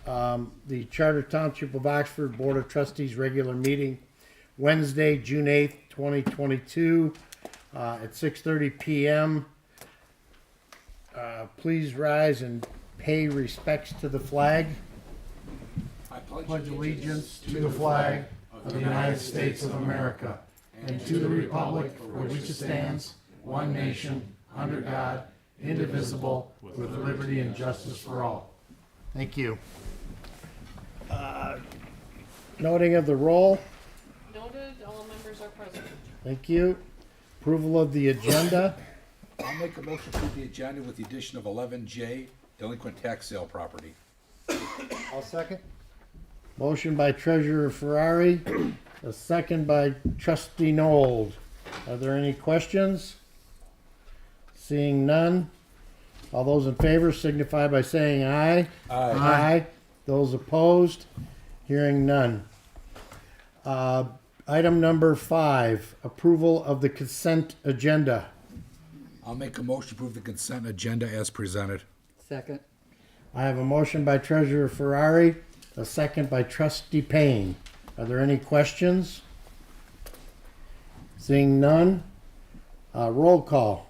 the Charter Township of Oxford Board of Trustees regular meeting, Wednesday, June 8th, 2022, at 6:30 p.m. Please rise and pay respects to the flag. I pledge allegiance to the flag of the United States of America and to the republic for which it stands, one nation, under God, indivisible, with liberty and justice for all. Thank you. Noting of the roll. Noted, all members are present. Thank you. Approval of the agenda. I'll make a motion to approve the agenda with the addition of 11J, delinquent tax sale property. I'll second. Motion by Treasurer Ferrari, a second by Trustee Nold. Are there any questions? Seeing none. All those in favor signify by saying aye. Aye. Aye. Those opposed? Hearing none. Item number 5, approval of the consent agenda. I'll make a motion to approve the consent agenda as presented. Second. I have a motion by Treasurer Ferrari, a second by Trustee Payne. Are there any questions? Seeing none. Roll call.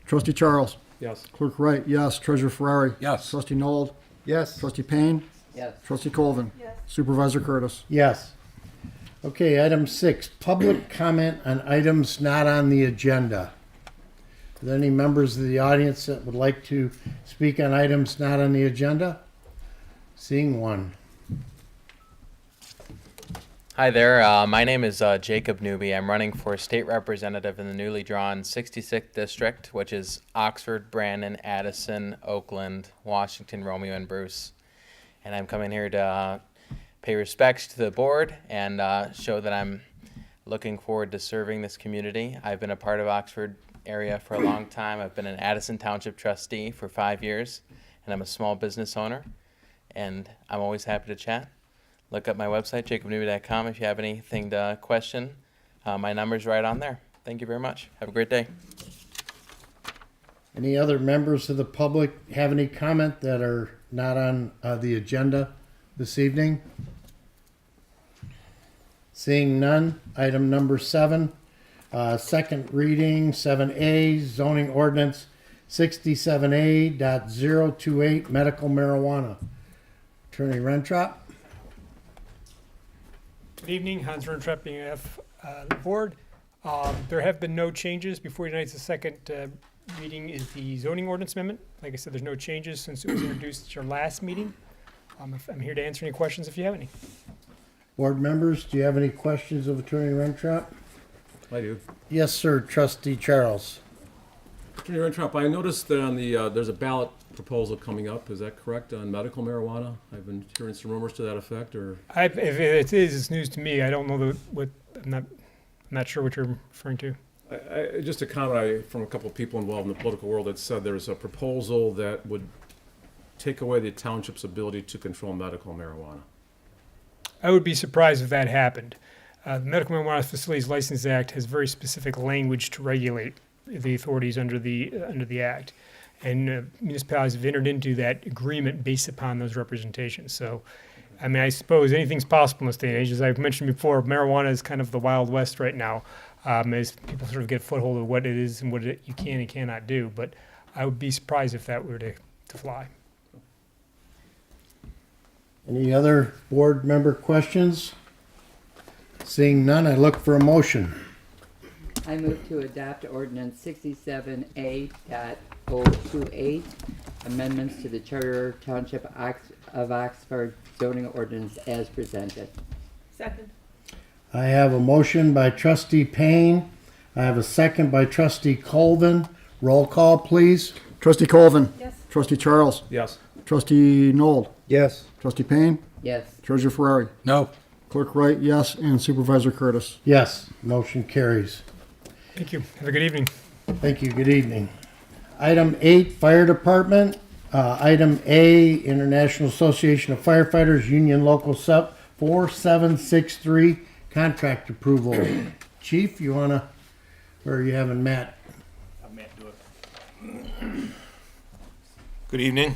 Trustee Charles. Yes. Clerk Wright, yes. Treasurer Ferrari. Yes. Trustee Nold. Yes. Trustee Payne. Yes. Trustee Colvin. Yes. Supervisor Curtis. Yes. Okay, item 6, public comment on items not on the agenda. Are there any members of the audience that would like to speak on items not on the agenda? Seeing one. Hi there. My name is Jacob Newby. I'm running for state representative in the newly drawn 66th district, which is Oxford, Brandon, Addison, Oakland, Washington, Romeo, and Bruce. And I'm coming here to pay respects to the board and show that I'm looking forward to serving this community. I've been a part of Oxford area for a long time. I've been an Addison Township trustee for 5 years, and I'm a small business owner, and I'm always happy to chat. Look up my website, jacobnewby.com, if you have anything to question. My number's right on there. Thank you very much. Have a great day. Any other members of the public have any comment that are not on the agenda this evening? Seeing none, item number 7, second reading, 7A, zoning ordinance 67A.028, medical marijuana. Attorney Rentrop. Good evening, Hans Rentrup, behalf the board. There have been no changes. Before tonight's the second reading is the zoning ordinance amendment. Like I said, there's no changes since it was introduced at your last meeting. I'm here to answer any questions if you have any. Board members, do you have any questions of Attorney Rentrop? I do. Yes, sir, Trustee Charles. Attorney Rentrop, I noticed that on the there's a ballot proposal coming up. Is that correct on medical marijuana? I've been hearing some rumors to that effect. Or If it is, it's news to me. I don't know I'm not sure what you're referring to. Just a comment from a couple of people involved in the political world that said there's a proposal that would take away the township's ability to control medical marijuana. I would be surprised if that happened. The Medical Marijuana Facilities License Act has very specific language to regulate the authorities under the act, and municipalities have entered into that agreement based upon those representations. So, I mean, I suppose anything's possible in this day and age. As I've mentioned before, marijuana is kind of the Wild West right now, as people sort of get a foothold of what it is and what you can and cannot do. But I would be surprised if that were to fly. Any other board member questions? Seeing none, I look for a motion. I move to adopt ordinance 67A.028, amendments to the Charter Township of Oxford zoning ordinance as presented. Second. I have a motion by Trustee Payne. I have a second by Trustee Colvin. Roll call, please. Trustee Colvin. Yes. Trustee Charles. Yes. Trustee Nold. Yes. Trustee Payne. Yes. Treasurer Ferrari. No. Clerk Wright, yes. And Supervisor Curtis. Yes, motion carries. Thank you. Have a good evening. Thank you, good evening. Item 8, Fire Department. Item A, International Association of Firefighters, Union Local 4763, contract approval. Chief, you wanna, or are you having Matt? Have Matt do it. Good evening.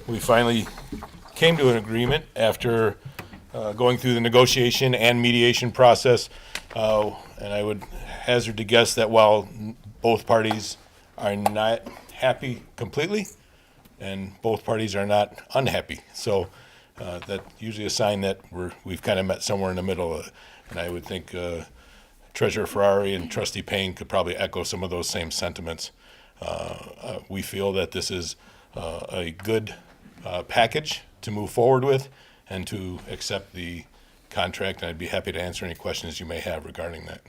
we finally came to an agreement after going through the negotiation and mediation process. And I would hazard to guess that while both parties are not happy completely, and both parties are not unhappy. So that's usually a sign that we've kind of met somewhere in the middle. And I would think Treasurer Ferrari and Trustee Payne could probably echo some of those same sentiments. We feel that this is a good package to move forward with and to accept the contract. And I'd be happy to answer any questions you may have regarding that.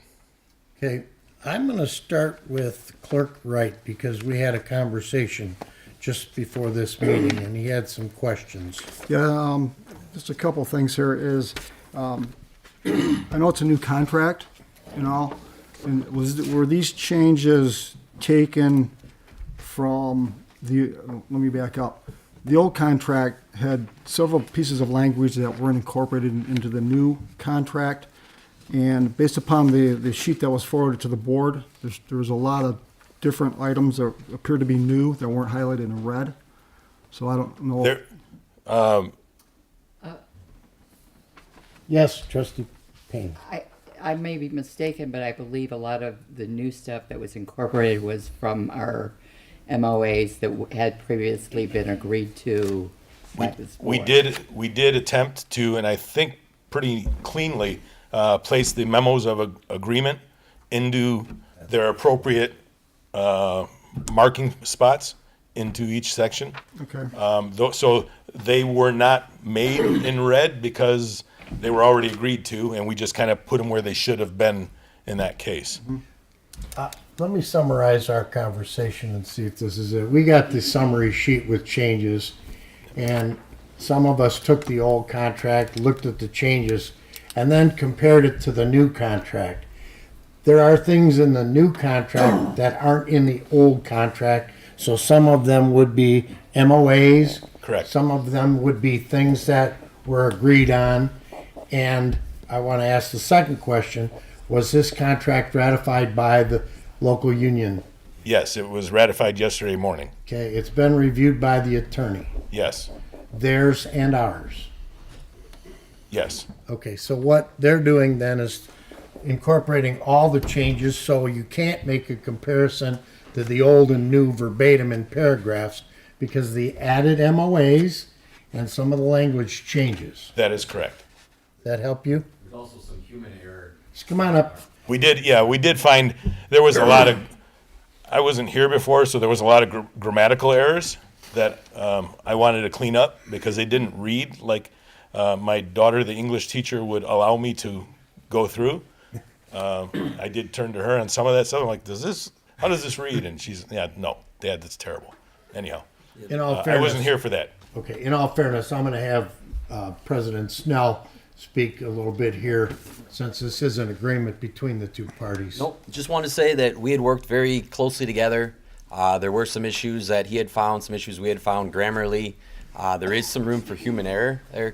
Okay, I'm going to start with Clerk Wright because we had a conversation just before this meeting and he had some questions. Yeah, just a couple things here is, I know it's a new contract and all, and were these changes taken from let me back up. The old contract had several pieces of language that weren't incorporated into the new contract. And based upon the sheet that was forwarded to the board, there was a lot of different items that appeared to be new that weren't highlighted in red. So I don't know. Yes, Trustee Payne. I may be mistaken, but I believe a lot of the new stuff that was incorporated was from our MOAs that had previously been agreed to by this We board. did attempt to, and I think pretty cleanly, place the memos of agreement into their appropriate marking spots into each section. Okay. So they were not made in red because they were already agreed to, and we just kind of put them where they should have been in that case. Let me summarize our conversation and see if this is it. We got the summary sheet with changes, and some of us took the old contract, looked at the changes, and then compared it to the new contract. There are things in the new contract that aren't in the old contract, so some of them would be MOAs. Correct. Some of them would be things that were agreed on. And I want to ask the second question, was this contract ratified by the local union? Yes, it was ratified yesterday morning. Okay, it's been reviewed by the attorney, Yes, theirs and ours. yes. Okay, so what they're doing then is incorporating all the changes, so you can't make a comparison to the old and new verbatim in paragraphs because the added MOAs and some of the language changes. That is correct. That help you? There's also some human error. Just come on up. We did find there was a lot of, I wasn't here before, so there was a lot of grammatical errors that I wanted to clean up because they didn't read like my daughter, the English teacher, would allow me to go through. I did turn to her on some of that stuff. I'm like, how does this read? And she's, no, Dad, that's terrible. Anyhow, In all I fairness, wasn't here for that. Okay, in all fairness, I'm going to have President Snell speak a little bit here since this is an agreement between the two parties. Nope, just wanted to say that we had worked very closely together. There were some issues that he had found, some issues we had found grammarly. There is some room for human error there,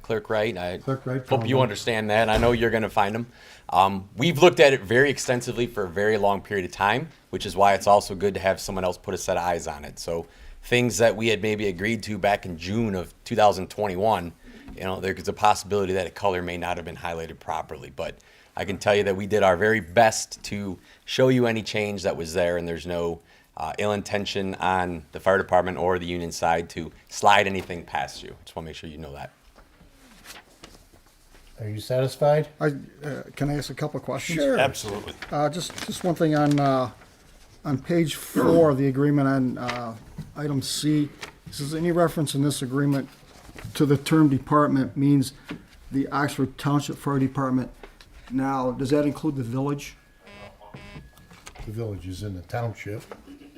Clerk Wright. Clerk Wright Hope found you them. understand that. I know you're going to find them. We've looked at it very extensively for a very long period of time, which is why it's also good to have someone else put a set of eyes on it. So things that we had maybe agreed to back in June of 2021, there's a possibility that a color may not have been highlighted properly. But I can tell you that we did our very best to show you any change that was there, and there's no ill intention on the fire department or the union side to slide anything past you. Just want to make sure you know that. Are you satisfied? Can I ask a couple of questions? Sure. Absolutely. Just one thing on page 4 of the agreement on item C. This is any reference in this agreement to the term department means the Oxford Township Fire Department. Now, does that include the village? The village is in the township.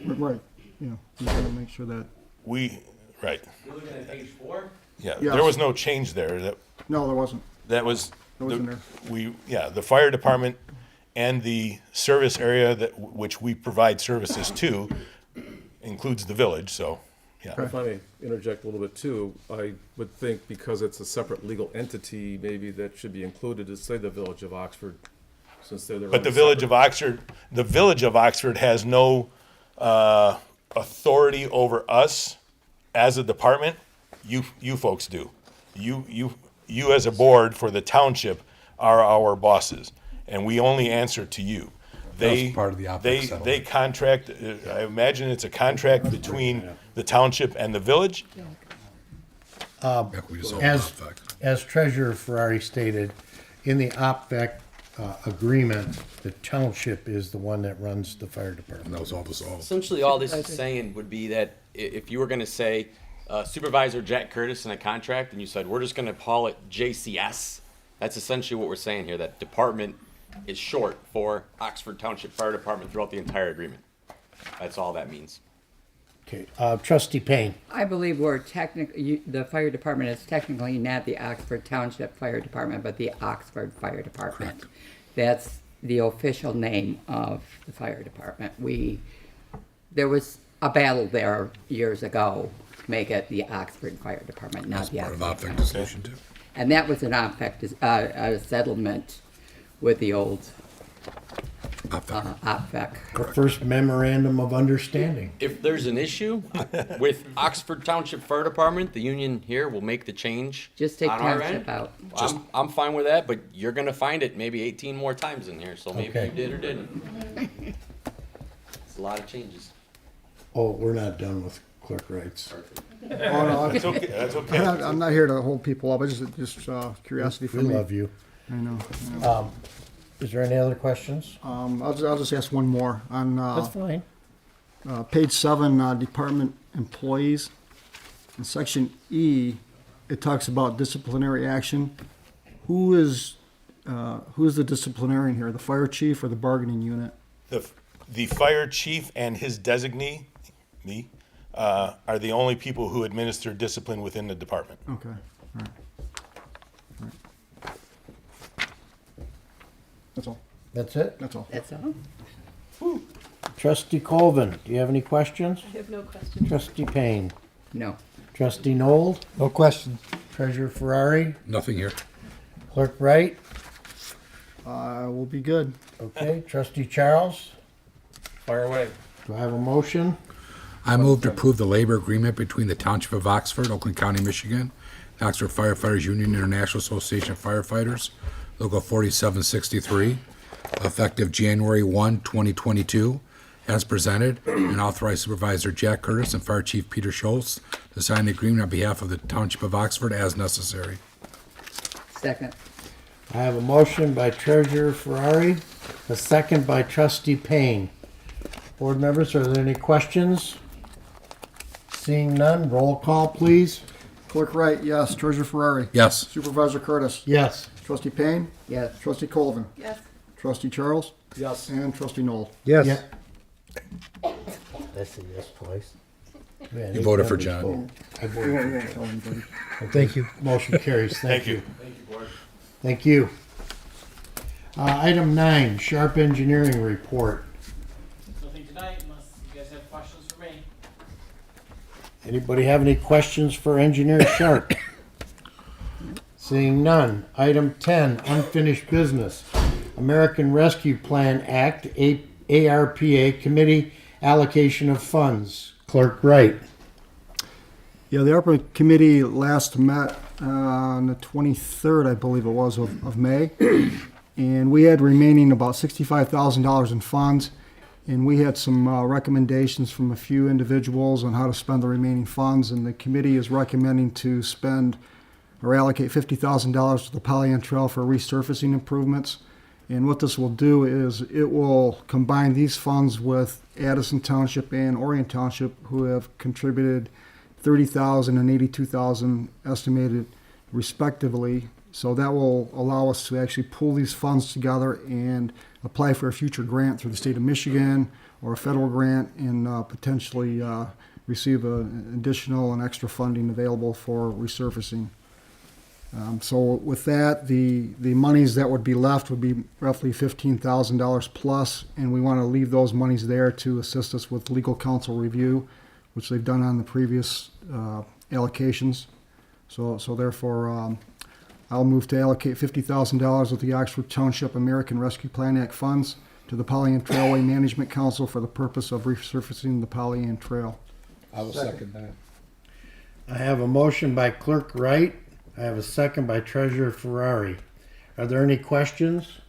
Right. You gotta make sure that. Right. You're looking at page 4? Yeah, Yes. there was no change there. No, there wasn't. That was, That wasn't there. the fire department and the service area which we provide services to includes the village, so, yeah. If I may interject a little bit too, I would think because it's a separate legal entity, maybe that should be included to say the Village of Oxford, since they're their But own the Village separate- of Oxford has no authority over us as a department, you folks do. You as a board for the township are our bosses, and we only answer to you. That was part of the OpEx They settlement. contract, I imagine it's a contract between the township and the village? Heck, we just sold As, OpEx. as Treasurer Ferrari stated, in the OPVEC agreement, the township is the one that runs the fire And department. that was all dissolved. Essentially, all this is saying would be that if you were going to say Supervisor Jack Curtis in a contract, and you said we're just going to call it JCS, that's essentially what we're saying here. That department is short for Oxford Township Fire Department throughout the entire agreement. That's all that means. Okay, Trustee Payne. I believe the fire department is technically not the Oxford Township Fire Department, but the Oxford Fire Department. That's the official name of the fire department. There was a battle there years ago to make it the Oxford Fire Department, not That's the part of Oxford. OpEx dissolution too. And that was an a settlement with the old OpEx. OPVEC. The first memorandum of understanding. If there's an issue with Oxford Township Fire Department, the union here will make the change. Just take on our township end. out. I'm fine with that, but you're gonna find it maybe 18 more times in here, so maybe Okay. you did or didn't. It's a lot of changes. Oh, we're not done with clerk rights. Oh, no, That's okay, that's okay. I'm not here to hold people up, it's just curiosity for We me. love you. I know. Is there any other questions? I'll just ask one more. On That's fine. page 7, department employees, in section E, it talks about disciplinary action. Who is the disciplinarian here, the fire chief or the bargaining unit? The fire chief and his designee, me, are the only people who administer discipline within the department. Okay, all right. That's all, That's it? that's all. That's all? Trustee Colvin, do you have any questions? I have no questions. Trustee Payne. No. Trustee Noel. No question. Treasurer Ferrari. Nothing here. Clerk Wright. We'll be good. Okay. Trustee Charles. Fire away. Do I have a motion? I move to approve the labor agreement between the Township of Oxford, Oakland County, Michigan, and Oxford Firefighters Union International Association of Firefighters, Local 4763, effective January 1, 2022, as presented, and authorize Supervisor Jack Curtis and Fire Chief Peter Schultz to sign the agreement on behalf of the Township of Oxford as necessary. Second. I have a motion by Treasurer Ferrari, a second by Trustee Payne. Board members, are there any questions? Seeing none, roll call, please. Clerk Wright, yes. Treasurer Ferrari. Yes. Supervisor Curtis. Yes. Trustee Payne. Yes. Trustee Colvin. Yes. Trustee Charles. Yes. And Trustee Noel. Yes. That's a yes twice. You voted for John. I voted for John. Thank you. Motion carries. Thank you. Thank you, board. Thank you. Item 9, Sharp Engineering Report. Nothing tonight unless you guys have questions for me. Anybody have any questions for Engineer Sharp? Seeing none. Item 10, Unfinished Business. American Rescue Plan Act, ARPA Committee Allocation of Funds. Clerk Wright. Yeah, the ARPA committee last met on the 23rd, I believe it was, of May. And we had remaining about $65,000 in funds. And we had some recommendations from a few individuals on how to spend the remaining funds. And the committee is recommending to spend or allocate $50,000 to the Pollyant Trail for resurfacing improvements. And what this will do is it will combine these funds with Addison Township and Orion Township, who have contributed $30,000 and $82,000 estimated respectively. So that will allow us to actually pull these funds together and apply for a future grant through the state of Michigan or a federal grant and potentially receive an additional and extra funding available for resurfacing. So with that, the monies that would be left would be roughly $15,000 plus, and we want to leave those monies there to assist us with legal counsel review, which they've done on the previous allocations. So therefore, I'll move to allocate $50,000 of the Oxford Township American Rescue Plan Act funds to the Pollyant Trailway Management Council for the purpose of resurfacing the Pollyant Trail. I will second that. I have a motion by Clerk Wright. I have a second by Treasurer Ferrari. Are there any questions?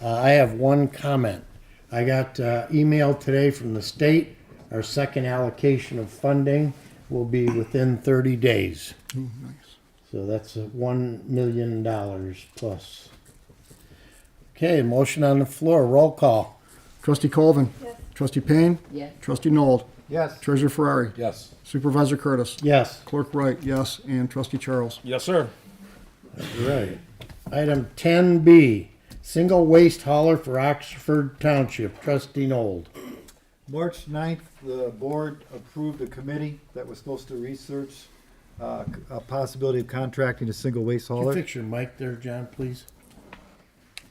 I have one comment. I got email today from the state. Our second allocation of funding will be within 30 days. So that's $1 million plus. Okay, motion on the floor. Roll call. Trustee Colvin. Yes. Trustee Payne. Yes. Trustee Nold. Yes. Treasurer Ferrari. Yes. Supervisor Curtis. Yes. Clerk Wright, yes. And Trustee Charles. Yes, sir. Right. Item 10B, single waste hauler for Oxford Township. Trustee Nold. March 9th, the board approved a committee that was supposed to research a possibility of contracting a single waste Can you hauler. fix your mic there, John, please?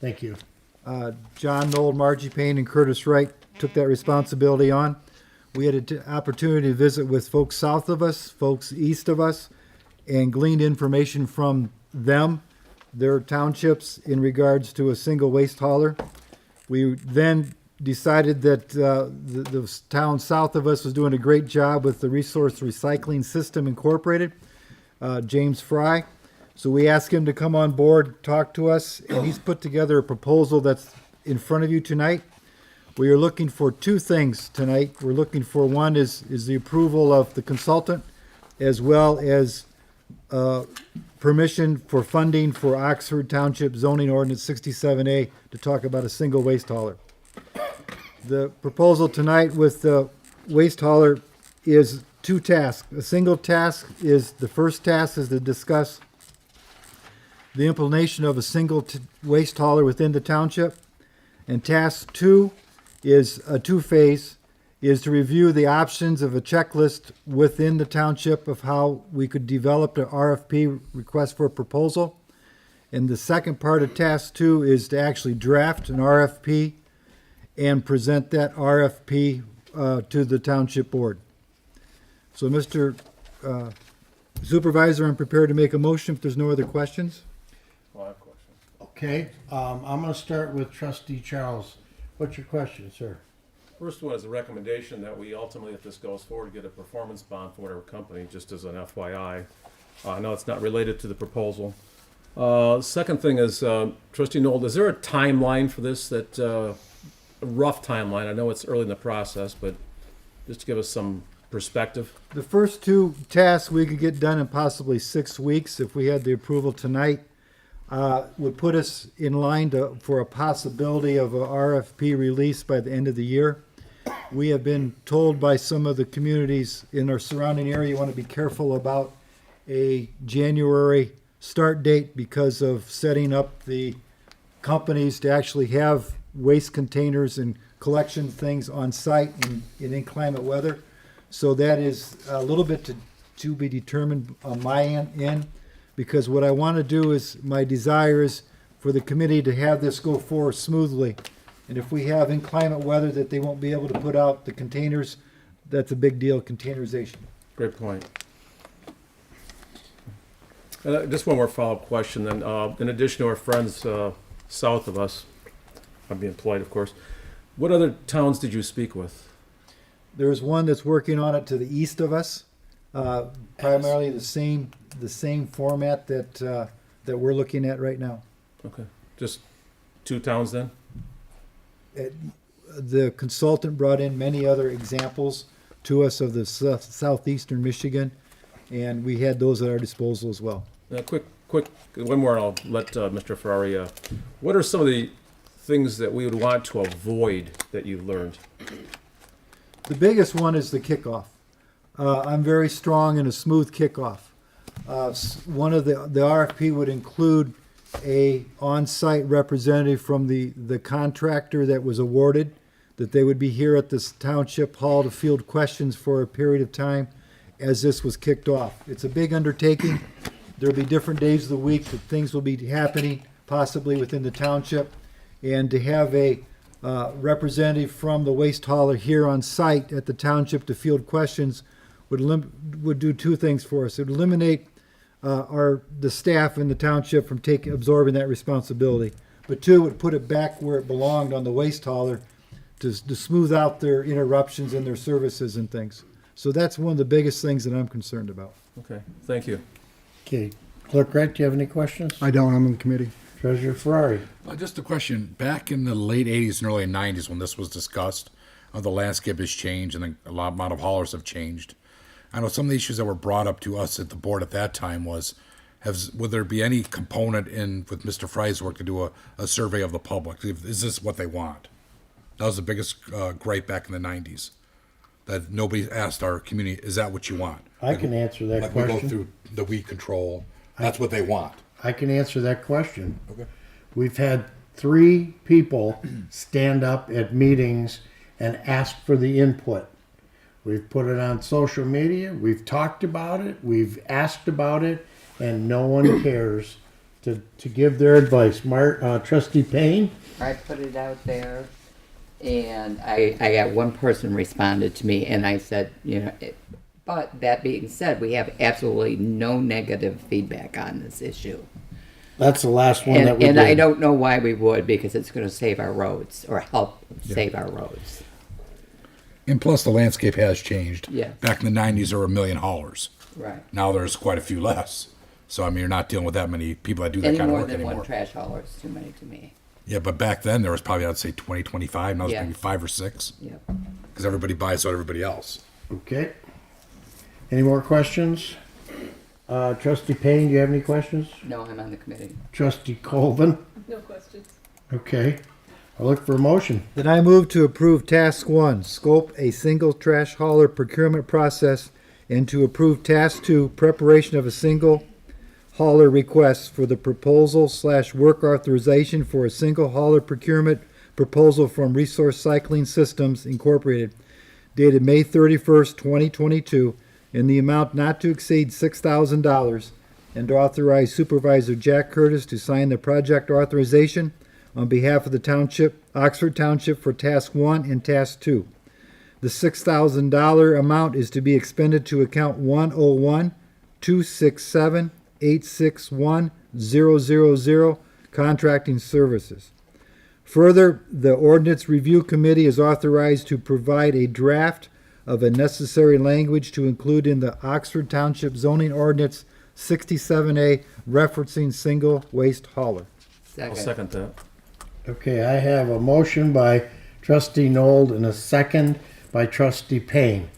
Thank you. John Knoll, Margie Payne, and Curtis Wright took that responsibility on. We had an opportunity to visit with folks south of us, folks east of us, and gleaned information from them, their townships, in regards to a single waste hauler. We then decided that the town south of us was doing a great job with the Resource Recycling System Incorporated, James Fry. So we asked him to come on board, talk to us, and he's put together a proposal that's in front of you tonight. We are looking for two things tonight. We're looking for, one is the approval of the consultant, as well as permission for funding for Oxford Township zoning ordinance 67A to talk about a single waste hauler. The proposal tonight with the waste hauler is two tasks. A single task is, the first task is to discuss the implementation of a single waste hauler within the township. And task two is a two-phase, is to review the options of a checklist within the township of how we could develop an RFP, request for a proposal. And the second part of task two is to actually draft an RFP and present that RFP to the township board. So, Mr. Supervisor, I'm prepared to make a motion if there's no other questions. Well, I have a question. Okay, I'm gonna start with Trustee Charles. What's your question, sir? First one is a recommendation that we ultimately, if this goes forward, get a performance bond for whatever company, just as an FYI. I know it's not related to the proposal. Second thing is, Trustee Nold, is there a timeline for this, that, a rough timeline? I know it's early in the process, but just to give us some perspective. The first two tasks we could get done in possibly 6 weeks if we had the approval tonight. Would put us in line for a possibility of a RFP release by the end of the year. We have been told by some of the communities in our surrounding area, you want to be careful about a January start date because of setting up the companies to actually have waste containers and collection things on site in inclement weather. So that is a little bit to be determined on my end. Because what I want to do is, my desire is for the committee to have this go forward smoothly. And if we have inclement weather that they won't be able to put out the containers, that's a big deal, containerization. Great point. Just one more follow-up question then. In addition to our friends south of us, I'm being polite, of course, what other towns did you speak with? There's one that's working on it to the east of us, primarily the same format that we're looking at right now. Okay, just two towns then? The consultant brought in many other examples to us of the southeastern Michigan, and we had those at our disposal as well. Quick, one more, and I'll let Mr. Ferrari. What are some of the things that we would want to avoid that you've learned? The biggest one is the kickoff. I'm very strong in a smooth kickoff. One of the RFP would include a on-site representative from the contractor that was awarded, that they would be here at this township hall to field questions for a period of time as this was kicked off. It's a big undertaking. There'll be different days of the week that things will be happening, possibly within the township, and to have a representative from the waste hauler here on site at the township to field questions would do two things for us. It would eliminate the staff in the township from absorbing that responsibility. But two, it would put it back where it belonged on the waste hauler to smooth out their interruptions in their services and things. So that's one of the biggest things that I'm concerned about. Okay, thank you. Okay, Clerk Wright, do you have any questions? I don't, I'm in the committee. Treasurer Ferrari? Just a question. Back in the late 80s and early 90s when this was discussed, the landscape has changed and a lot amount of haulers have changed. I know some of the issues that were brought up to us at the board at that time was, would there be any component in with Mr. Fry's work to do a survey of the public? Is this what they want? That was the biggest gripe back in the 90s. That nobody asked our community, is that what you want? I can answer that Like we go question. through the weed control. That's what they want. I can answer that question. Okay. We've had 3 people stand up at meetings and ask for the input. We've put it on social media, we've talked about it, we've asked about it, and no one cares to give their advice. Trustee Payne? I put it out there, and I got one person responded to me, and I said, but that being said, we have absolutely no negative feedback on this issue. That's the last one that we And did. I don't know why we would, because it's going to save our roads, or help save our roads. And plus, the landscape has changed. Yeah. Back in the 90s, there were a million haulers. Right. Now there's quite a few less. So, I mean, you're not dealing with that many people that do that Any kind of more work than anymore. one trash hauler is too many to me. Yeah, but back then, there was probably, I'd say, 20, 25. Now there's Yeah. maybe 5 or 6. Yep. Because everybody buys out everybody else. Okay. Any more questions? Trustee Payne, do you have any questions? No, I'm on the committee. Trustee Colvin? No questions. Okay. I'll look for a motion. Then I move to approve Task 1, scope a single trash hauler procurement process, and to approve Task 2, preparation of a single hauler request for the proposal/work authorization for a single hauler procurement proposal from Resource Cycling Systems Incorporated, dated May 31st, 2022, in the amount not to exceed $6,000, and to authorize Supervisor Jack Curtis to sign the project authorization on behalf of the Township, Oxford Township, for Task 1 and Task 2. The $6,000 amount is to be expended to account 101-267-861-000, contracting services. Further, the Ordinance Review Committee is authorized to provide a draft of a necessary language to include in the Oxford Township zoning ordinance 67A referencing single waste hauler. I'll Second. second that. Okay, I have a motion by Trustee Nold and a second by Trustee Payne.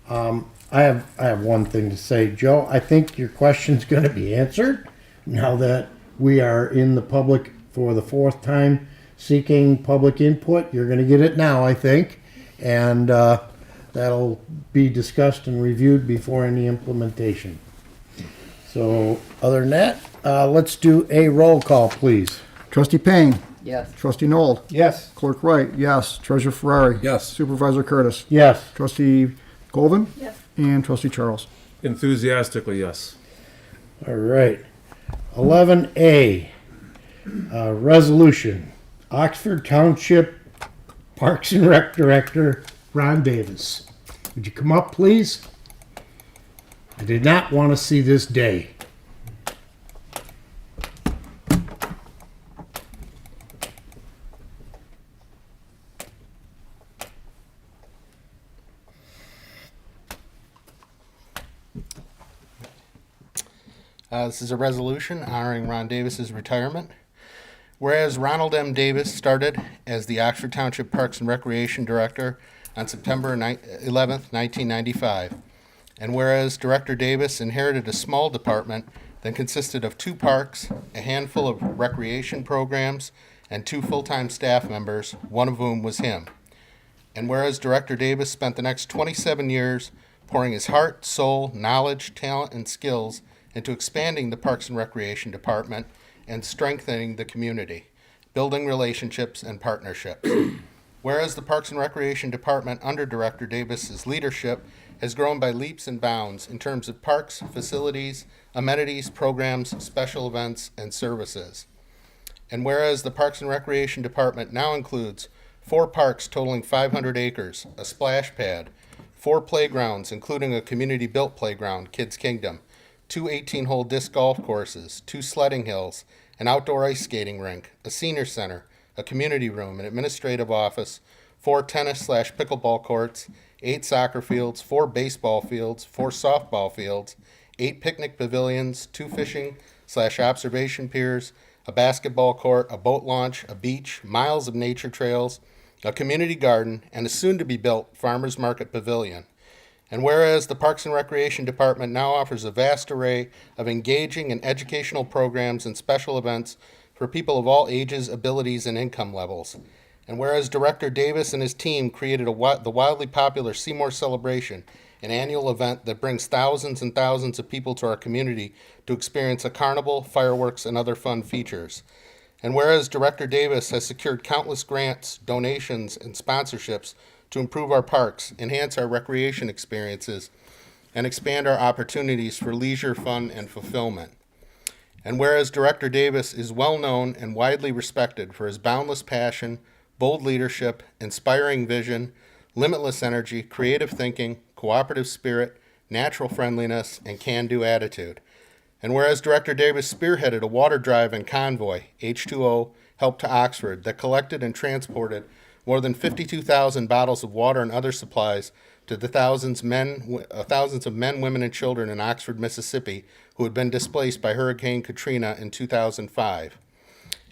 I have one thing to say, Joe. I think your question's going to be answered now that we are in the public for the 4th time seeking public input. You're going to get it now, I think, and that'll be discussed and reviewed before any implementation. So, other than that, let's do a roll call, please. Trustee Payne. Yes. Trustee Nold. Yes. Clerk Wright, yes. Treasurer Ferrari. Yes. Supervisor Curtis. Yes. Trustee Colvin. Yes. And Trustee Charles. Enthusiastically, yes. All right. 11A, resolution. Oxford Township Parks and Rec Director Ron Davis. Would you come up, please? I did not want to see this day. This is a resolution honoring Ron Davis's retirement. Whereas Ronald M. Davis started as the Oxford Township Parks and Recreation Director on September 11th, 1995. And whereas Director Davis inherited a small department that consisted of 2 parks, a handful of recreation programs, and 2 full-time staff members, one of whom was him. And whereas Director Davis spent the next 27 years pouring his heart, soul, knowledge, talent, and skills into expanding the Parks and Recreation Department and strengthening the community, building relationships and partnerships. Whereas the Parks and Recreation Department under Director Davis's leadership has grown by leaps and bounds in terms of parks, facilities, amenities, programs, special events, and services. And whereas the Parks and Recreation Department now includes 4 parks totaling 500 acres, a splash pad, 4 playgrounds, including a community-built playground, Kids Kingdom, 2 18-hole disc golf courses, 2 sledding hills, an outdoor ice skating rink, a senior center, a community room, an administrative office, 4 tennis/pickleball courts, 8 soccer fields, 4 baseball fields, 4 softball fields, 8 picnic pavilions, 2 fishing/observation piers, a basketball court, a boat launch, a beach, miles of nature trails, a community garden, and a soon-to-be-built farmers market pavilion. And whereas the Parks and Recreation Department now offers a vast array of engaging and educational programs and special events for people of all ages, abilities, and income levels. And whereas Director Davis and his team created the wildly popular Seymour Celebration, an annual event that brings thousands and thousands of people to our community to experience a carnival, fireworks, and other fun features. And whereas Director Davis has secured countless grants, donations, and sponsorships to improve our parks, enhance our recreation experiences, and expand our opportunities for leisure, fun, and fulfillment. And whereas Director Davis is well known and widely respected for his boundless passion, bold leadership, inspiring vision, limitless energy, creative thinking, cooperative spirit, natural friendliness, and can-do attitude. And whereas Director Davis spearheaded a water drive and convoy, H2O Help to Oxford, that collected and transported more than 52,000 bottles of water and other supplies to the thousands of men, women, and children in Oxford, Mississippi, who had been displaced by Hurricane Katrina in 2005.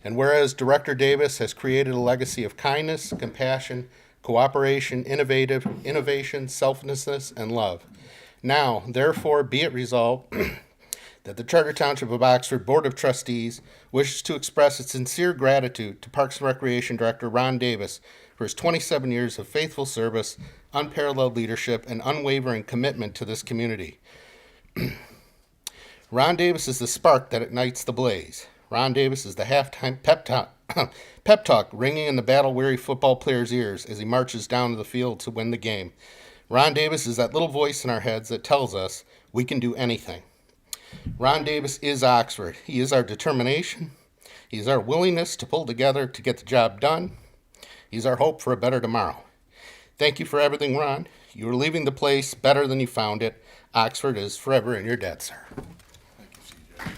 And whereas Director Davis has created a legacy of kindness, compassion, cooperation, innovation, selflessness, and love. Now, therefore, be it resolved that the Charter Township of Oxford Board of Trustees wishes to express its sincere gratitude to Parks and Recreation Director Ron Davis for his 27 years of faithful service, unparalleled leadership, and unwavering commitment to this community. Ron Davis is the spark that ignites the blaze. Ron Davis is the halftime pep talk ringing in the battle-weary football player's ears as he marches down to the field to win the game. Ron Davis is that little voice in our heads that tells us we can do anything. Ron Davis is Oxford. He is our determination. He is our willingness to pull together to get the job done. He's our hope for a better tomorrow. Thank you for everything, Ron. You are leaving the place better than you found it. Oxford is forever in your debt, sir. Thank you, CJ.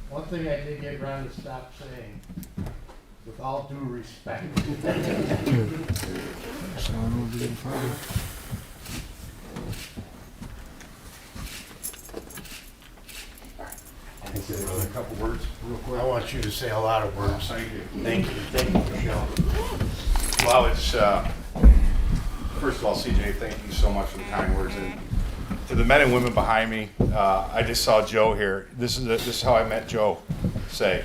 One thing I did get Ron to stop saying, with all due respect. A couple words, real quick. I want you to say a lot of words. Thank you. Thank you, Michelle. Well, it's, first of all, CJ, thank you so much for the kind words. And to the men and women behind me, I just saw Joe here. This is how I met Joe, say.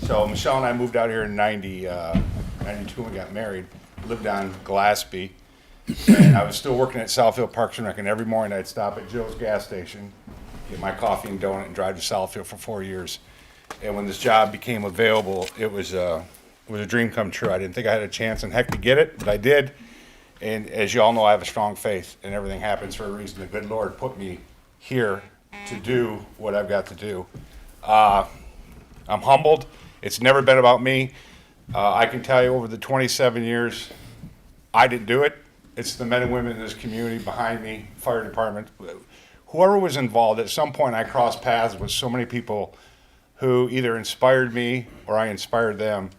So Michelle and I moved out here in 92 when we got married, lived on Glassby. And I was still working at Southfield Parks and Rec, and every morning I'd stop at Joe's gas station, get my coffee and donut, and drive to Southfield for 4 years. And when this job became available, it was a dream come true. I didn't think I had a chance in heck to get it, but I did. And as you all know, I have a strong faith, and everything happens for a reason. The good Lord put me here to do what I've got to do. I'm humbled. It's never been about me. I can tell you over the 27 years, I didn't do it. It's the men and women in this community behind me, fire department, whoever was involved. At some point, I crossed paths with so many people who either inspired me or I inspired them.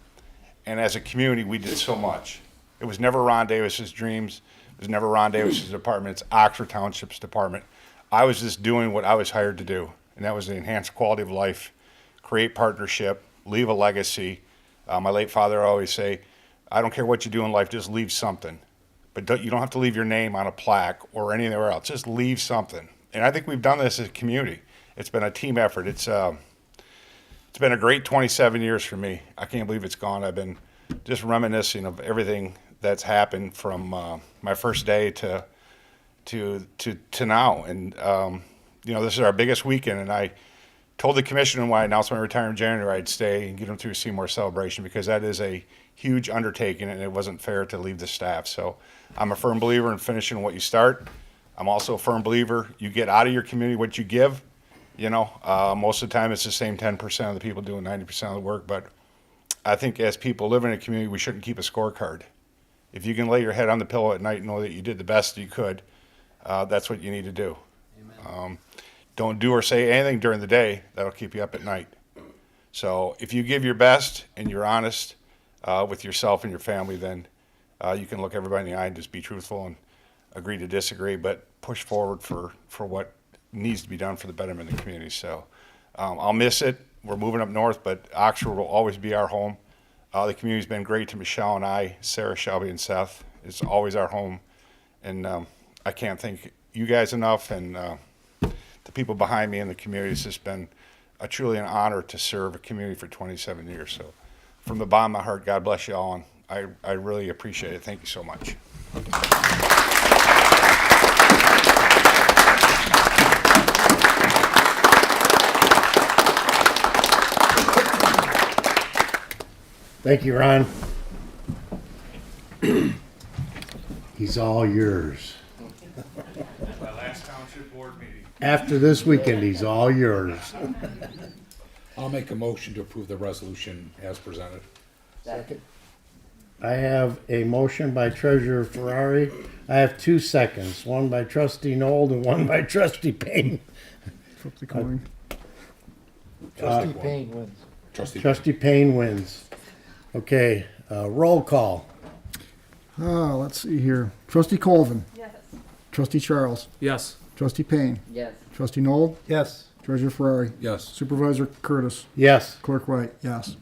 And as a community, we did so much. It was never Ron Davis's dreams. It was never Ron Davis's department. It's Oxford Township's department. I was just doing what I was hired to do, and that was to enhance quality of life, create partnership, leave a legacy. My late father always say, I don't care what you do in life, just leave something. But you don't have to leave your name on a plaque or anywhere else. Just leave something. And I think we've done this as a community. It's been a team effort. It's been a great 27 years for me. I can't believe it's gone. I've been just reminiscing of everything that's happened from my first day to now. And this is our biggest weekend. And I told the commissioner when I announced my retirement in January I'd stay and get them through Seymour Celebration, because that is a huge undertaking, and it wasn't fair to leave the staff. So I'm a firm believer in finishing what you start. I'm also a firm believer, you get out of your community what you give. You know, most of the time it's the same 10% of the people doing 90% of the work, but I think as people live in a community, we shouldn't keep a scorecard. If you can lay your head on the pillow at night and know that you did the best you could, that's what you need to do. Don't do or say anything during the day that'll keep you up at night. So if you give your best and you're honest with yourself and your family, then you can look everybody in the eye and just be truthful and agree to disagree, but push forward for what needs to be done for the betterment of the community. So I'll miss it. We're moving up north, but Oxford will always be our home. The community's been great to Michelle and I, Sarah, Shelby, and Seth. It's always our home. And I can't thank you guys enough, and the people behind me in the community. It's just been truly an honor to serve a community for 27 years. So from the bottom of my heart, God bless you all, and I really appreciate it. Thank you so much. Thank you, Ron. He's all yours. My last township board meeting. After this weekend, he's all yours. I'll make a motion to approve the resolution as presented. Second. I have a motion by Treasurer Ferrari. I have 2 seconds, one by Trustee Nold and one by Trustee Payne. Flip the coin. Trustee Payne wins. Trustee Payne wins. Okay, roll call. Let's see here. Trustee Colvin. Yes. Trustee Charles. Yes. Trustee Payne. Yes. Trustee Noel. Yes. Treasurer Ferrari. Yes. Supervisor Curtis. Yes. Clerk Wright. Yes.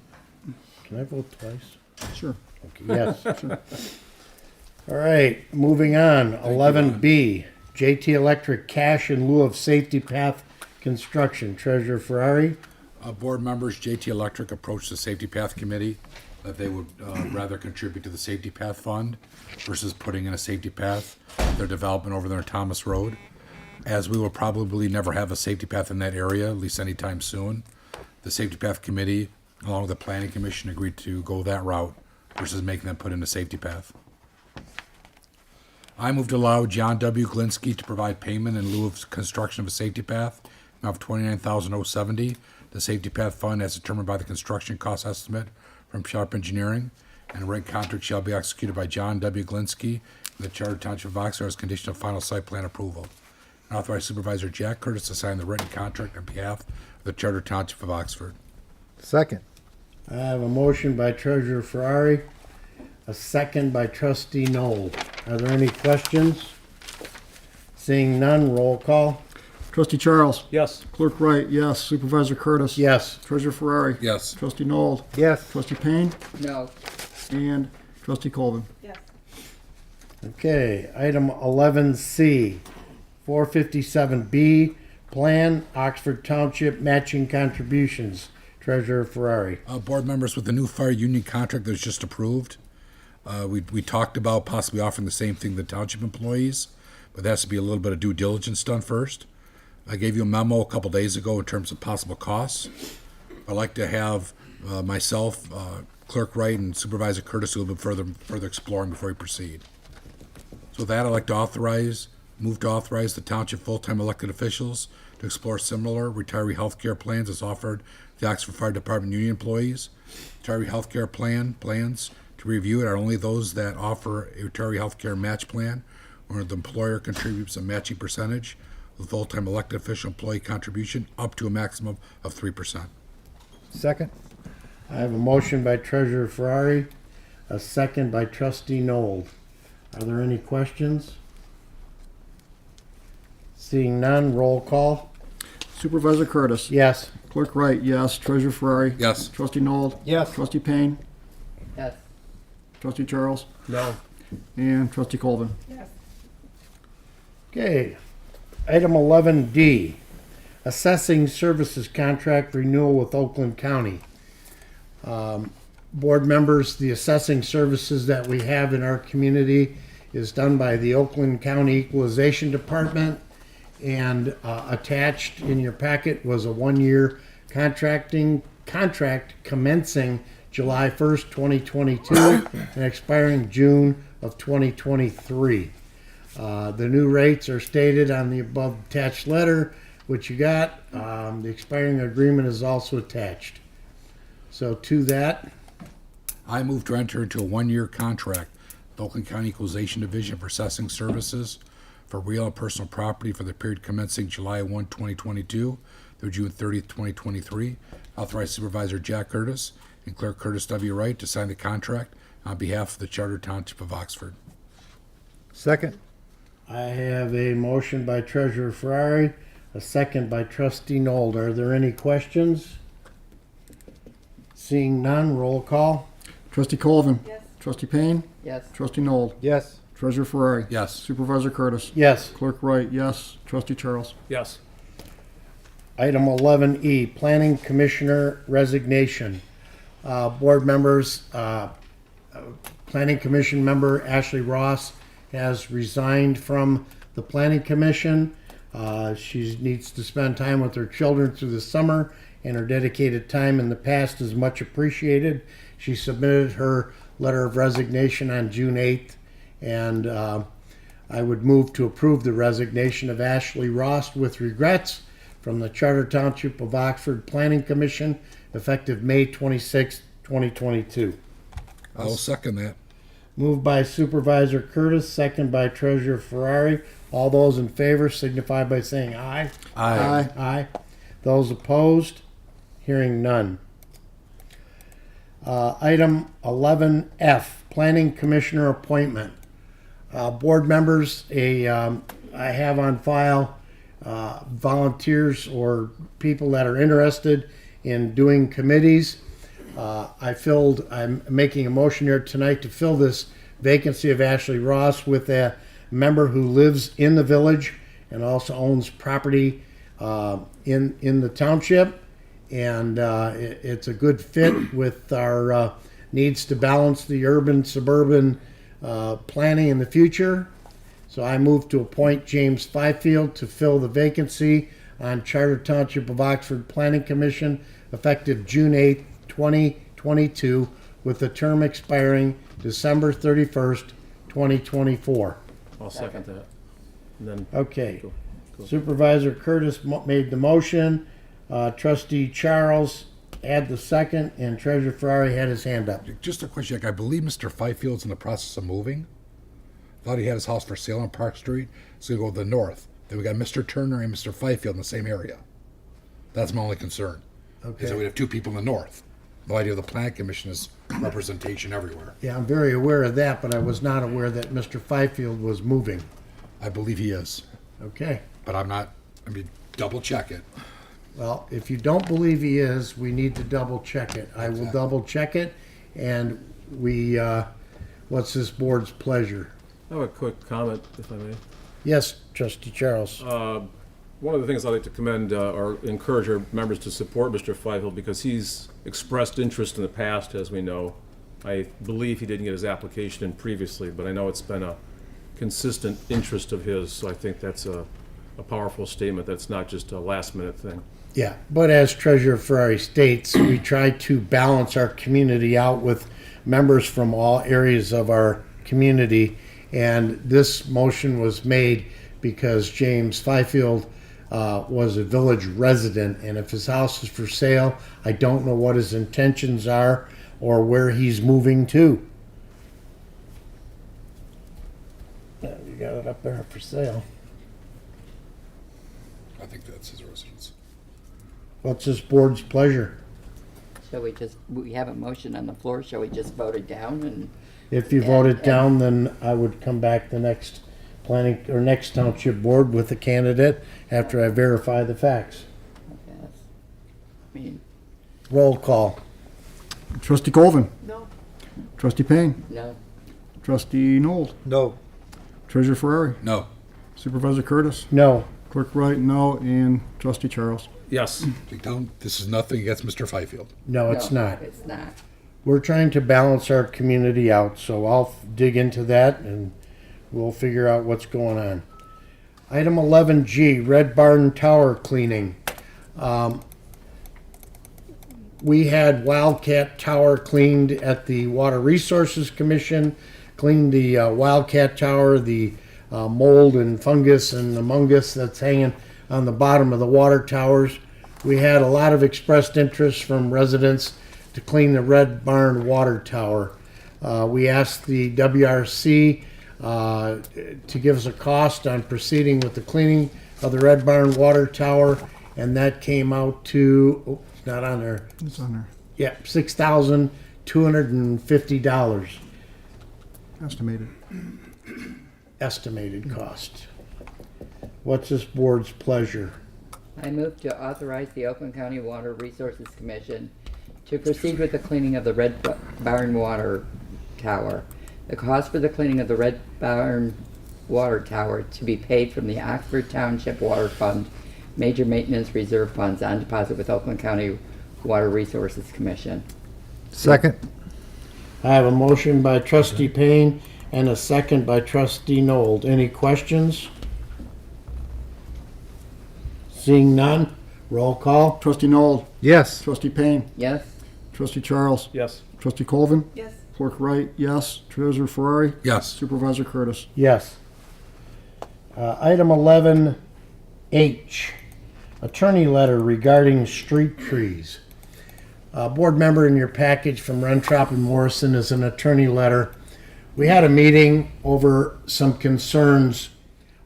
Can I vote twice? Sure. Okay, yes. All right, moving on. 11B, JT Electric cash in lieu of safety path construction. Treasurer Ferrari. Board members, JT Electric approached the Safety Path Committee that they would rather contribute to the Safety Path Fund versus putting in a safety path, their development over there on Thomas Road. As we will probably never have a safety path in that area, at least anytime soon, the Safety Path Committee, along with the Planning Commission, agreed to go that route versus making them put in a safety path. I move to allow John W. Glinsky to provide payment in lieu of construction of a safety path, amount of $29,070. The safety path fund as determined by the construction cost estimate from Sharp Engineering, and a written contract shall be executed by John W. Glinsky in the Charter Township of Oxford as condition of final site plan approval. And authorize Supervisor Jack Curtis to sign the written contract on behalf of the Charter Township of Oxford. Second. I have a motion by Treasurer Ferrari, a second by Trustee Noel. Are there any questions? Seeing none, roll call. Trustee Charles. Yes. Clerk Wright. Yes. Supervisor Curtis. Yes. Treasurer Ferrari. Yes. Trustee Noel. Yes. Trustee Payne. No. And Trustee Colvin. Yes. Okay, item 11C, 457B, Plan Oxford Township matching contributions. Treasurer Ferrari. Board members, with the new fire union contract that was just approved, we talked about possibly offering the same thing to township employees, but there has to be a little bit of due diligence done first. I gave you a memo a couple days ago in terms of possible costs. I'd like to have myself, Clerk Wright, and Supervisor Curtis do a little bit further exploring before we proceed. So with that, I'd like to move to authorize the township full-time elected officials to explore similar retiree health care plans as offered to the Oxford Fire Department union employees. Retiree health care plans to review it are only those that offer a retiree health care match plan where the employer contributes a matching percentage of the full-time elected official employee contribution up to a maximum of 3%. Second. I have a motion by Treasurer Ferrari, a second by Trustee Noel. Are there any questions? Seeing none, roll call. Supervisor Curtis. Yes. Clerk Wright. Yes. Treasurer Ferrari. Yes. Trustee Noel. Yes. Trustee Payne. Yes. Trustee Charles. No. And Trustee Colvin. Yes. Okay. Item 11D, Assessing Services Contract Renewal with Oakland County. Board members, the assessing services that we have in our community is done by the Oakland County Equalization Department, and attached in your packet was a one-year contract commencing July 1st, 2022 and expiring June of 2023. The new rates are stated on the above attached letter, which you got. The expiring agreement is also attached. So to that, I move to enter into a one-year contract with Oakland County Equalization Division for assessing services for real and personal property for the period commencing July 1, 2022 through June 30th, 2023. Authorize Supervisor Jack Curtis and Clerk Curtis W. Wright to sign the contract on behalf of the Charter Township of Oxford. Second. I have a motion by Treasurer Ferrari, a second by Trustee Nold. Are there any questions? Seeing none, roll call. Trustee Colvin. Yes. Trustee Payne. Yes. Trustee Nold. Yes. Treasurer Ferrari. Yes. Supervisor Curtis. Yes. Clerk Wright, yes. Trustee Charles. Yes. Item 11E, Planning Commissioner Resignation. Board members, Planning Commission member Ashley Ross has resigned from the Planning Commission. She needs to spend time with her children through the summer, and her dedicated time in the past is much appreciated. She submitted her letter of resignation on June 8th, and I would move to approve the resignation of Ashley Ross with regrets from the Charter Township of Oxford Planning Commission, effective May 26, 2022. I'll second that. Moved by Supervisor Curtis, second by Treasurer Ferrari. All those in favor signify by saying aye. Aye. Aye. Those opposed? Hearing none. Item 11F, Planning Commissioner Appointment. Board members, I have on file volunteers or people that are interested in doing committees. I'm making a motion here tonight to fill this vacancy of Ashley Ross with a member who lives in the village and also owns property in the township. And it's a good fit with our needs to balance the urban-suburban planning in the future. So I move to appoint James Fifield to fill the vacancy on Charter Township of Oxford Planning Commission effective June 8th, 2022, with the term expiring December 31st, 2024. I'll second that. And then, Okay. Go. Supervisor Curtis made the motion. Trustee Charles had the second, and Treasurer Ferrari had his hand up. Just a question, I believe Mr. Fifield's in the process of moving. Thought he had his house for sale on Park Street. It's gonna go to the north. Then we got Mr. Turner and Mr. Fifield in the same area. That's my only concern. Is that we have two people in the north. No idea the Planning Commission's representation everywhere. Yeah, I'm very aware of that, but I was not aware that Mr. Fifield was moving. I believe he is, Okay. but double check it. Well, if you don't believe he is, we need to double check it. I will double check it, and what's this board's pleasure? I have a quick comment, if I may. Yes, Trustee Charles. One of the things I'd like to commend or encourage our members to support Mr. Fifield because he's expressed interest in the past, as we know. I believe he didn't get his application in previously, but I know it's been a consistent interest of his, so I think that's a powerful statement. That's not just a last-minute thing. Yeah, but as Treasurer Ferrari states, we try to balance our community out with members from all areas of our community, and this motion was made because James Fifield was a village resident, and if his house is for sale, I don't know what his intentions are or where he's moving to. Yeah, you got it up there for sale. I think that's his residence. What's this board's pleasure? Shall we have a motion on the floor, shall we just vote it down and? If you vote it down, then I would come back the next planning or next township board with a candidate after I verify the facts. Yes. I mean, Roll call. Trustee Colvin. No. Trustee Payne. no, Trustee Nold. No. Treasurer Ferrari. No. Supervisor Curtis. No. Clerk Wright, no. And Trustee Charles. Yes. This is nothing against Mr. Fifield. No, it's no, not. It's not. We're trying to balance our community out, so I'll dig into that and we'll figure out what's going on. Item 11G, Red Barn Tower cleaning. We had Wildcat Tower cleaned at the Water Resources Commission, cleaned the Wildcat Tower. The mold and fungus and among us that's hanging on the bottom of the water towers. We had a lot of expressed interest from residents to clean the Red Barn water tower. We asked the WRC to give us a cost on proceeding with the cleaning of the Red Barn water tower, and that came out to, oh, it's not on there. It's on there, Yeah, $6,250 estimated. estimated cost. What's this board's pleasure? I move to authorize the Oakland County Water Resources Commission to proceed with the cleaning of the Red Barn water tower. The cost for the cleaning of the Red Barn water tower to be paid from the Oxford Township Water Fund Major Maintenance Reserve Funds on deposit with Oakland County Water Resources Commission. Second. I have a motion by trustee Payne and a second by trustee Nold. Any questions? Seeing none, roll call. Trustee Noel, Yes. trustee Payne, Yes? trustee Charles, Yes. trustee Colvin, Yes. clerk Wright, yes, treasurer Ferrari, Yes. supervisor Curtis. Yes. Item 11H, attorney letter regarding street trees. Board member in your package from Rentrop and Morrison is an attorney letter. We had a meeting over some concerns.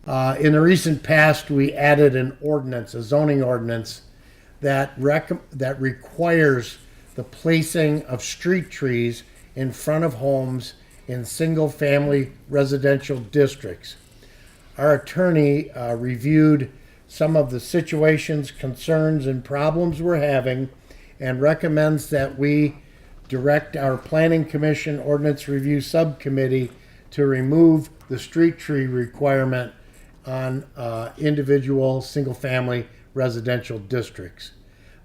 In the recent past, we added an ordinance, a zoning ordinance, that requires the placing of street trees in front of homes in single-family residential districts. Our attorney reviewed some of the situations, concerns, and problems we're having and recommends that we direct our Planning Commission Ordinance Review Subcommittee to remove the street tree requirement on individual single-family residential districts.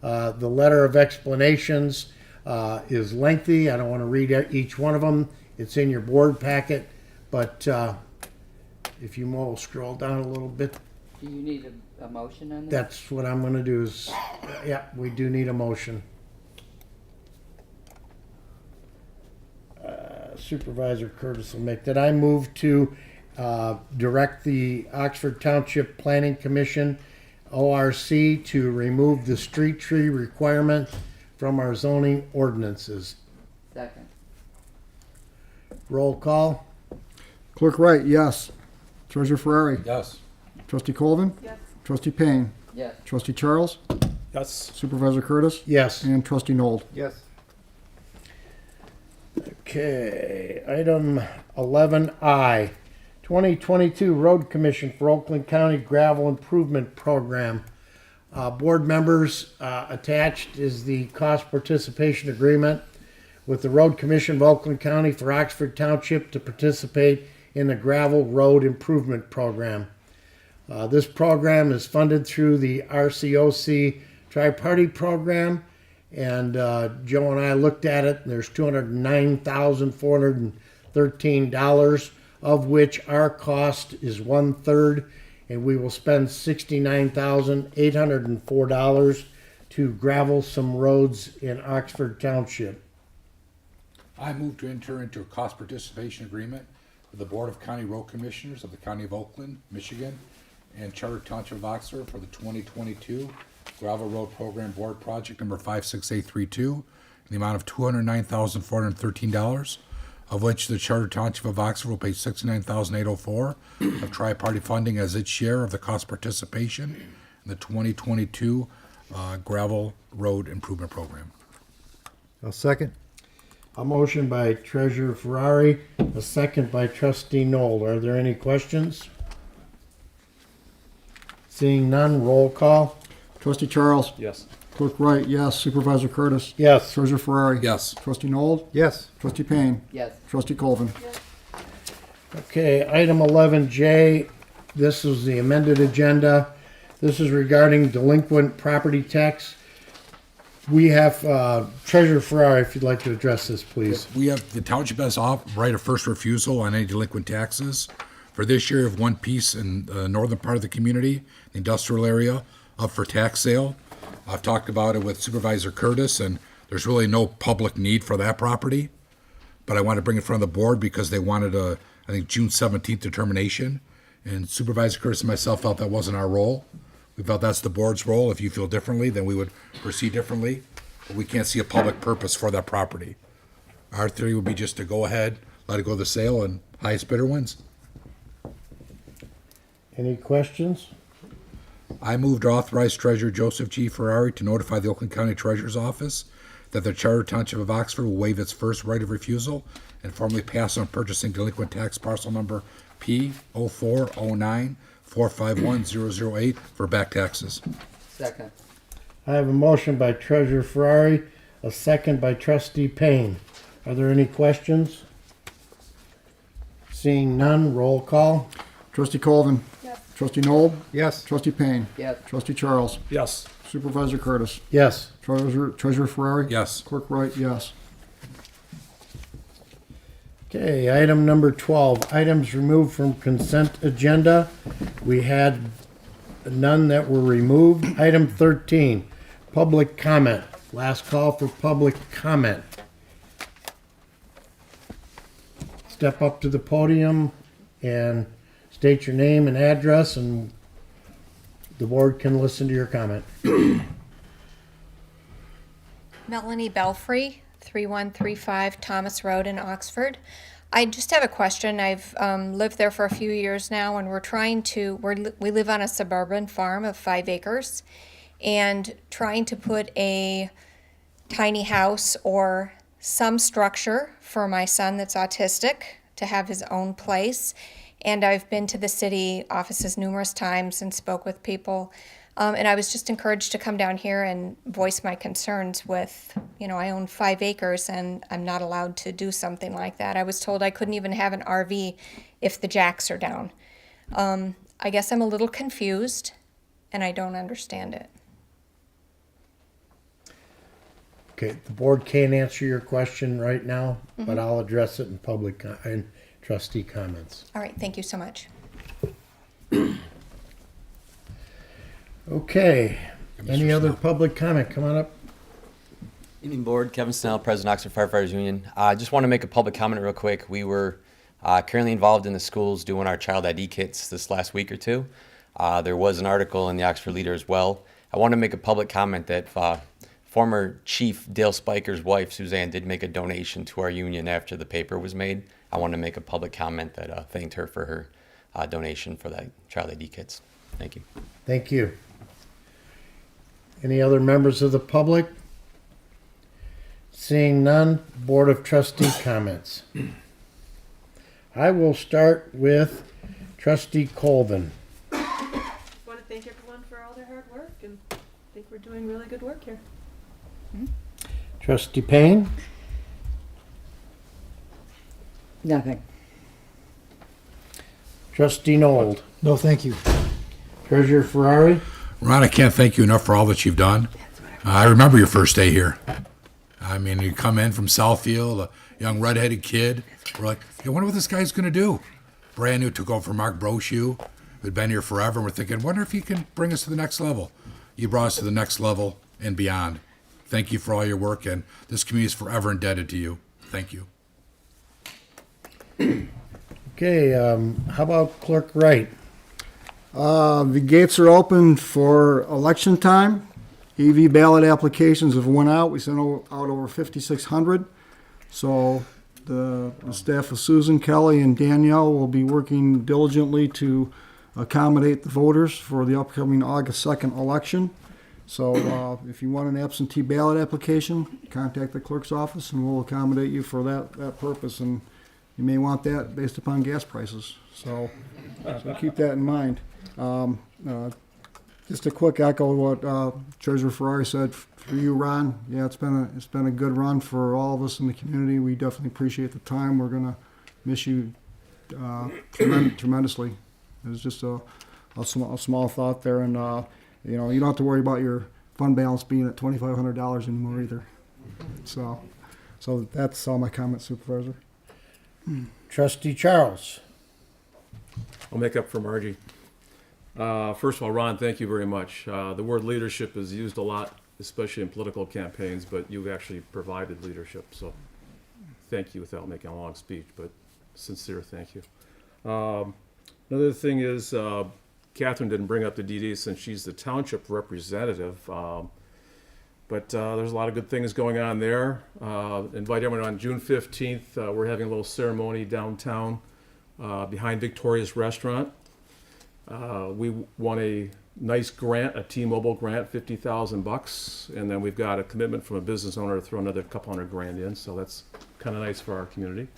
The letter of explanations is lengthy. I don't want to read each one of them. It's in your board packet, but if you will scroll down a little bit, Do you need a motion on that? that's what I'm going to do is, yeah, we do need a motion. Supervisor Curtis will make that. I move to direct the Oxford Township Planning Commission, ORC, to remove the street tree requirement from our zoning ordinances. Second. Roll call. Clerk Wright, yes, treasurer Ferrari, Yes. trustee Colvin, Yes. trustee Payne, Yes. trustee Charles, Yes. supervisor Curtis, Yes. and trustee Noel. Yes. Okay, item 11I, 2022 Road Commission for Oakland County Gravel Improvement Program. Board members, attached is the cost participation agreement with the Road Commission of Oakland County for Oxford Township to participate in the Gravel Road Improvement Program. This program is funded through the RCOC Tri-Party Program, and Joe and I looked at it, and there's $209,413, of which our cost is 1/3, and we will spend $69,804 to gravel some roads in Oxford Township. I move to enter into a cost participation agreement with the Board of County Road Commissioners of the County of Oakland, Michigan, and Charter Township of Oxford for the 2022 Gravel Road Program Board Project number 56832 in the amount of $209,413, of which the Charter Township of Oxford will pay $69,804 of tri-party funding as its share of the cost participation in the 2022 Gravel Road Improvement Program. I'll second. A motion by Treasurer Ferrari, a second by Trustee Noel. Are there any questions? Seeing none, roll call. Trustee Charles, Yes. clerk Wright, yes, supervisor Curtis, Yes. treasurer Ferrari, Yes. trustee Noel, Yes. trustee Payne, Yes. trustee Colvin. Okay, item 11J, this is the amended agenda. This is regarding delinquent property tax. We have Treasurer Ferrari, if you'd like to address this, please. We have, the township has right of first refusal on any delinquent taxes. For this year, we have one piece in the northern part of the community, the industrial area, up for tax sale. I've talked about it with Supervisor Curtis, and there's really no public need for that property. But I want to bring it in front of the board because they wanted a, I think, June 17th determination. And Supervisor Curtis and myself felt that wasn't our role. We felt that's the board's role. If you feel differently, then we would proceed differently. But we can't see a public purpose for that property. Our theory would be just to go ahead, let it go to the sale, and highest bidder wins. Any questions? I move to authorize Treasurer Joseph G. Ferrari to notify the Oakland County Treasurer's Office that the Charter Township of Oxford will waive its first right of refusal and formally pass on purchasing delinquent tax parcel number P0409451008 for back taxes. Second. I have a motion by Treasurer Ferrari, a second by Trustee Payne. Are there any questions? Seeing none, roll call. Trustee Colvin. Yes. Trustee Noel. Yes. Trustee Payne. Yes. Trustee Charles. Yes. Supervisor Curtis. Yes. Treasurer Ferrari. Yes. Clerk Wright, yes. Okay, item number 12, items removed from consent agenda. We had none that were removed. Item 13, public comment. Last call for public comment. Step up to the podium and state your name and address, and the board can listen to your comment. Melanie Belfry, 3135 Thomas Road in Oxford. I just have a question. I've lived there for a few years now, and we live on a suburban farm of 5 acres, and trying to put a tiny house or some structure for my son that's autistic to have his own place. And I've been to the city offices numerous times and spoke with people. And I was just encouraged to come down here and voice my concerns with, I own 5 acres and I'm not allowed to do something like that. I was told I couldn't even have an RV if the jacks are down. I guess I'm a little confused and I don't understand it. Okay, the board can't answer your question right now, but I'll address it in in trustee comments. All right, thank you so much. Okay, any other public comment? Come on up. Evening Board, Kevin Snell, President Oxford Firefighters Union. I just want to make a public comment real quick. We were currently involved in the schools doing our child ID kits this last week or two. There was an article in the Oxford Leader as well. I want to make a public comment that former Chief Dale Spiker's wife, Suzanne, did make a donation to our union after the paper was made. I want to make a public comment that thanked her for her donation for that child ID kits. Thank you. Thank you. Any other members of the public? Seeing none, Board of Trustee comments. I will start with Trustee Colvin. Want to thank everyone for all their hard work, and I think we're doing really good work here. Trustee Payne. Nothing. Trustee Nold. No, thank you. Treasurer Ferrari. Ron, I can't thank you enough for all that you've done. I remember your first day here. I mean, you come in from Southfield, a young redheaded kid. We're like, I wonder what this guy's going to do. Brand new, took over for Mark Brochu, who'd been here forever, and we're thinking, wonder if he can bring us to the next level. You brought us to the next level and beyond. Thank you for all your work, and this community is forever indebted to you. Thank you. Okay, how about Clerk Wright? The gates are open for election time. EV ballot applications have went out. We sent out over 5,600. So the staff of Susan, Kelly, and Danielle will be working diligently to accommodate the voters for the upcoming August 2nd election. So if you want an absentee ballot application, contact the clerk's office and we'll accommodate you for that purpose. And you may want that based upon gas prices. So keep that in mind. Just a quick echo of what Treasurer Ferrari said for you, Ron. Yeah, it's been a good run for all of us in the community. We definitely appreciate the time. We're gonna miss you tremendously. It's just a small thought there, and you don't have to worry about your fund balance being at $2,500 anymore either. So that's all my comments, Supervisor. Trustee Charles. I'll make up for Margie. First of all, Ron, thank you very much. The word leadership is used a lot, especially in political campaigns, but you've actually provided leadership. So thank you without making a long speech, but sincere thank you. Another thing is, Catherine didn't bring up the DD since she's the township representative. But there's a lot of good things going on there. Invite everyone on June 15th. We're having a little ceremony downtown behind Victoria's Restaurant. We won a nice grant, a T-Mobile grant, $50,000, and then we've got a commitment from a business owner to throw another couple $100,000 in, so that's kind of nice for our community.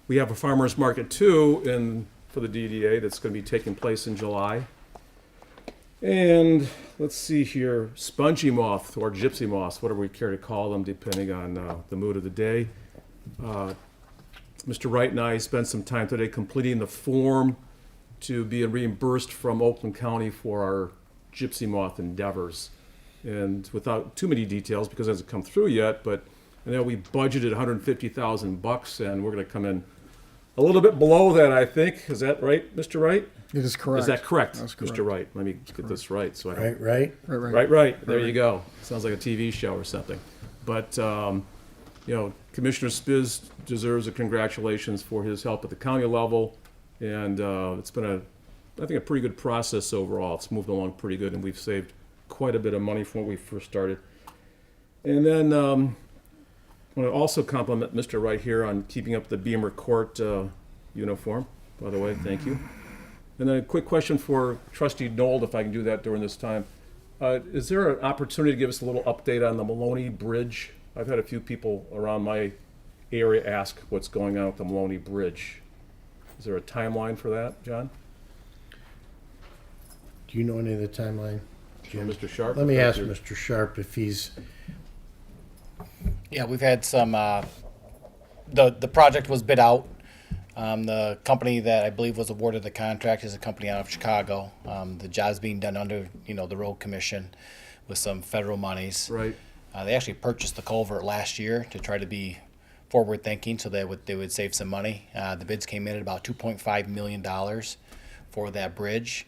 We have a farmers market too for the DDA that's going to be taking place in July. And let's see here, spongy moth or gypsy moths, whatever we care to call them, depending on the mood of the day. Mr. Wright and I spent some time today completing the form to be reimbursed from Oakland County for our gypsy moth endeavors. And without too many details, because it hasn't come through yet, but I know we budgeted $150,000, and we're going to come in a little bit below that, I think. Is that right, Mr. Wright? It is correct. Is that correct, That's correct. Mr. Wright? Let me get this right. So I don't, Right. Right. There you go. Sounds like a TV show or something. But, Commissioner Spiz deserves a congratulations for his help at the county level. And it's been I think a pretty good process overall. It's moved along pretty good, and we've saved quite a bit of money from when we first started. And then I want to also compliment Mr. Wright here on keeping up the Beamer Court uniform, by the way. Thank you. And then a quick question for Trustee Nold, if I can do that during this time. Is there an opportunity to give us a little update on the Maloney Bridge? I've had a few people around my area ask what's going on with the Maloney Bridge. Is there a timeline for that, John? Do you know any of the timeline, Jim? Mr. Sharp? Let me ask Mr. Sharp if he's, Yeah, we've had some, the project was bid out. The company that I believe was awarded the contract is a company out of Chicago. The job's being done under, the road commission with some federal monies. Right. They actually purchased the culvert last year to try to be forward thinking so they would save some money. The bids came in at about $2.5 million for that bridge.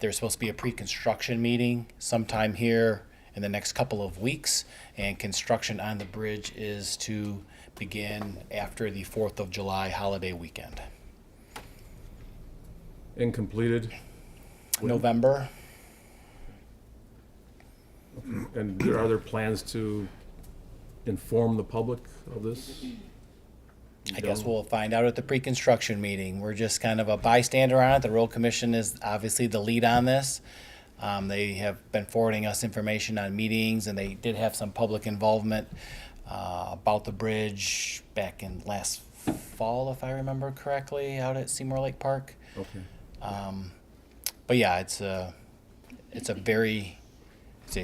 There's supposed to be a pre-construction meeting sometime here in the next couple of weeks, and construction on the bridge is to begin after the 4th of July holiday weekend. And completed? November. And are there plans to inform the public of this? I guess we'll find out at the pre-construction meeting. We're just kind of a bystander on it. The road commission is obviously the lead on this. They have been forwarding us information on meetings, and they did have some public involvement about the bridge back in last fall, if I remember correctly, out at Seymour Lake Park. Okay. But yeah, it's a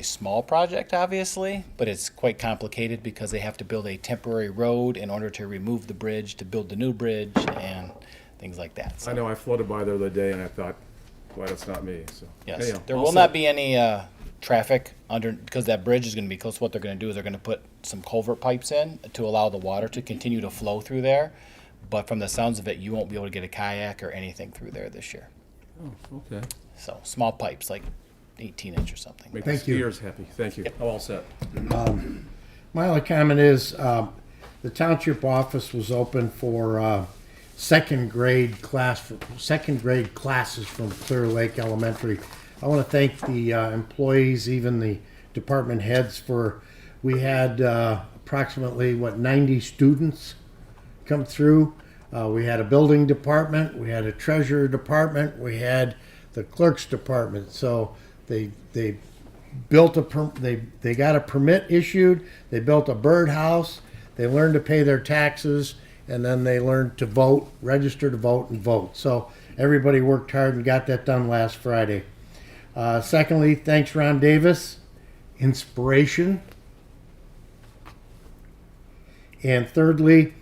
small project, obviously, but it's quite complicated because they have to build a temporary road in order to remove the bridge to build the new bridge and things like that. So, I know I floated by there the other day and I thought, why that's not me, so. yes, Anyhow, there all will set. not be any traffic under, because that bridge is going to be close. What they're going to do is they're going to put some culvert pipes in to allow the water to continue to flow through there. But from the sounds of it, you won't be able to get a kayak or anything through there this year. Oh, okay. So small pipes, like 18-inch or something. Make Thank the you. skiers happy. Thank you. I'm all set. my only comment is, the township office was open for second grade classes from Clear Lake Elementary. I want to thank the employees, even the department heads, we had approximately 90 students come through. We had a building department, we had a treasurer department, we had the clerk's department. So they built they got a permit issued, they built a birdhouse, they learned to pay their taxes, and then they learned to vote, register to vote, and vote. So everybody worked hard and got that done last Friday. Secondly, thanks Ron Davis, inspiration. And thirdly,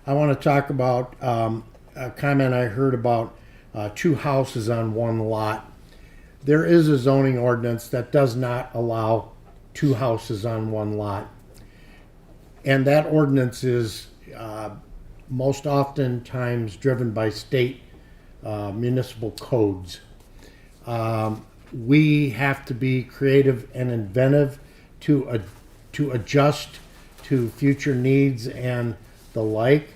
I want to talk about a comment I heard about 2 houses on one lot. There is a zoning ordinance that does not allow 2 houses on one lot. And that ordinance is most oftentimes driven by state municipal codes. We have to be creative and inventive to adjust to future needs and the like.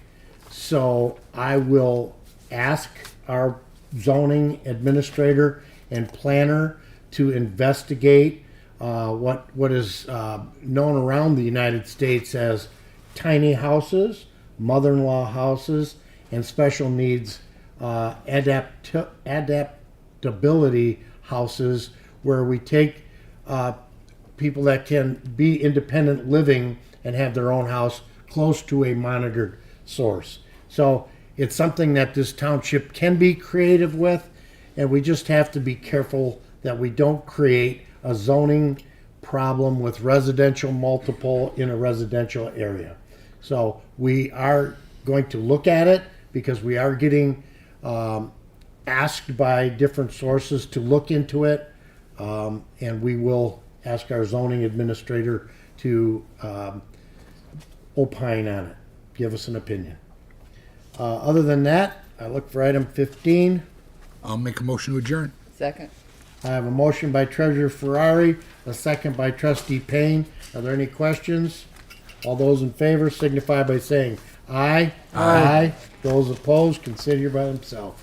So I will ask our zoning administrator and planner to investigate what is known around the United States as tiny houses, mother-in-law houses, and special needs adaptability houses, where we take people that can be independent living and have their own house close to a monitored source. So it's something that this township can be creative with, and we just have to be careful that we don't create a zoning problem with residential multiple in a residential area. So we are going to look at it, because we are getting asked by different sources to look into it, and we will ask our zoning administrator to opine on it, give us an opinion. Other than that, I look for item 15. I'll make a motion to adjourn. Second. I have a motion by Treasurer Ferrari, a second by Trustee Payne. Are there any questions? All those in favor signify by saying aye. Aye. Those opposed, consider by themselves.